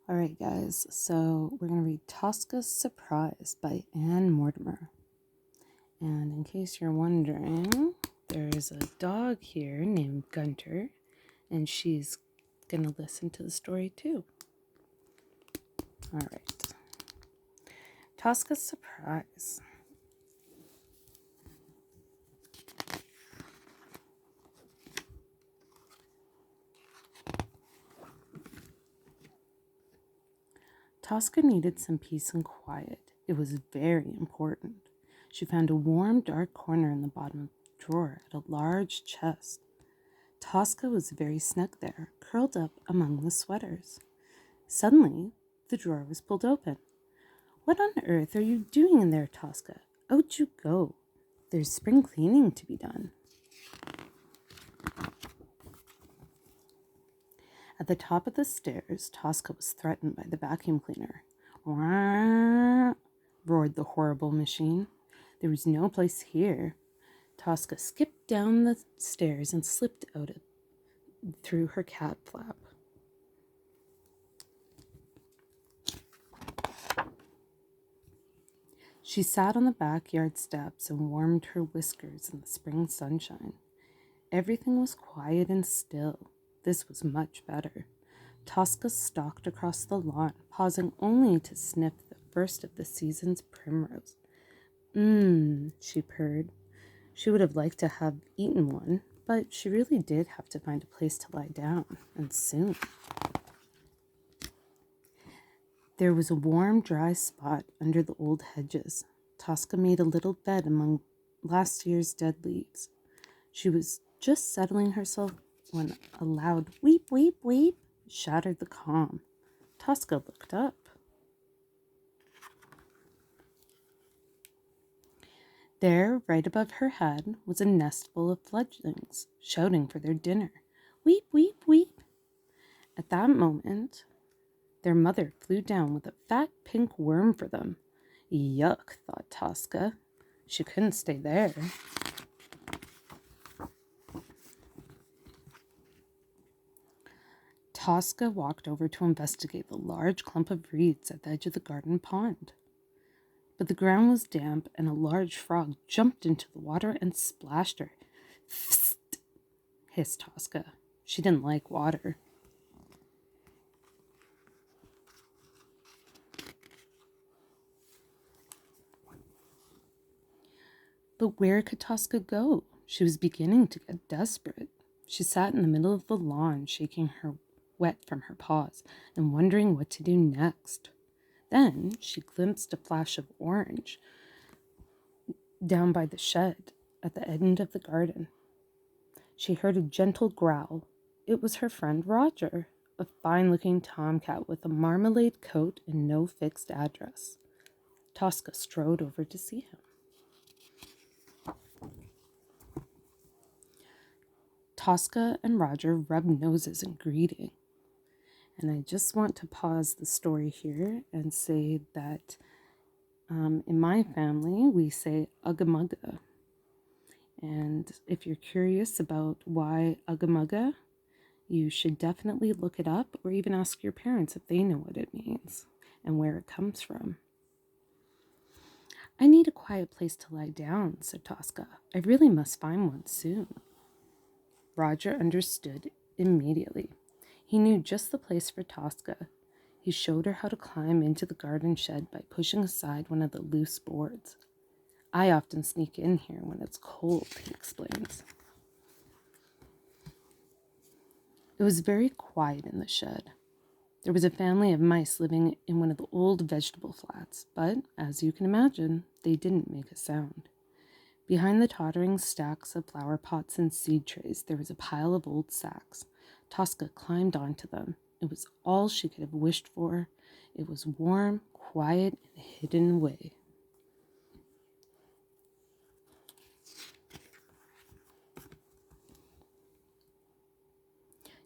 All right, guys, so we're going to read Tosca's Surprise by Anne Mortimer. And in case you're wondering, there's a dog here named Gunter, and she's going to listen to the story too. All right. Tosca's Surprise. Tosca needed some peace and quiet. It was very important. She found a warm, dark corner in the bottom of the drawer at a large chest. Tosca was very snug there, curled up among the sweaters. Suddenly, the drawer was pulled open. "What on earth are you doing in there, Tosca? Out you go. There's spring cleaning to be done." At the top of the stairs, Tosca was threatened by the vacuum cleaner. "Wah!" roared the horrible machine. There was no place here. Tosca skipped down the stairs and slipped out through her cat flap. She sat on the backyard steps and warmed her whiskers in the spring sunshine. Everything was quiet and still. This was much better. Tosca stalked across the lawn, pausing only to sniff the first of the season's primrose. She purred. She would have liked to have eaten one, but she really did have to find a place to lie down, and soon. There was a warm, dry spot under the old hedges. Tosca made a little bed among last year's dead leaves. She was just settling herself when a loud weep, weep, weep shattered the calm. Tosca looked up. There, right above her head, was a nestful of fledglings, shouting for their dinner. Weep, weep, weep. At that moment, their mother flew down with a fat pink worm for them. Yuck, thought Tosca. She couldn't stay there. Tosca walked over to investigate the large clump of reeds at the edge of the garden pond. But the ground was damp, and a large frog jumped into the water and splashed her. "Psst!" hissed Tosca. She didn't like water. But where could Tosca go? She was beginning to get desperate. She sat in the middle of the lawn, shaking her wet from her paws and wondering what to do next. Then she glimpsed a flash of orange down by the shed at the end of the garden. She heard a gentle growl. It was her friend Roger, a fine-looking tomcat with a marmalade coat and no fixed address. Tosca strode over to see him. Tosca and Roger rubbed noses in greeting. And I just want to pause the story here and say that in my family, we say ugga mugga. And if you're curious about why ugga mugga, you should definitely look it up or even ask your parents if they know what it means and where it comes from. "I need a quiet place to lie down," said Tosca. "I really must find one soon." Roger understood immediately. He knew just the place for Tosca. He showed her how to climb into the garden shed by pushing aside one of the loose boards. "I often sneak in here when it's cold," he explains. It was very quiet in the shed. There was a family of mice living in one of the old vegetable flats, but, as you can imagine, they didn't make a sound. Behind the tottering stacks of flower pots and seed trays, there was a pile of old sacks. Tosca climbed onto them. It was all she could have wished for. It was warm, quiet, and hidden away.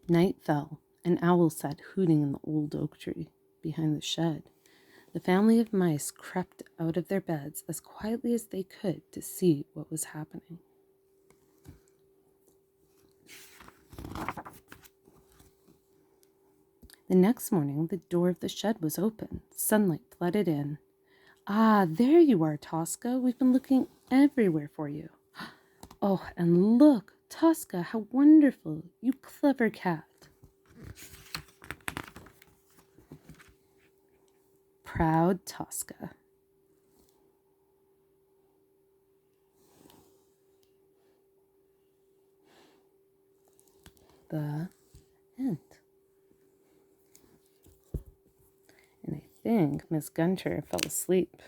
Night fell. An owl sat hooting in the old oak tree behind the shed. The family of mice crept out of their beds as quietly as they could to see what was happening. The next morning, the door of the shed was open. Sunlight flooded in. Ah, there you are, Tosca. We've been looking everywhere for you. Oh, and look, Tosca, how wonderful, you clever cat. Proud Tosca. The end. And I think Miss Gunter fell asleep.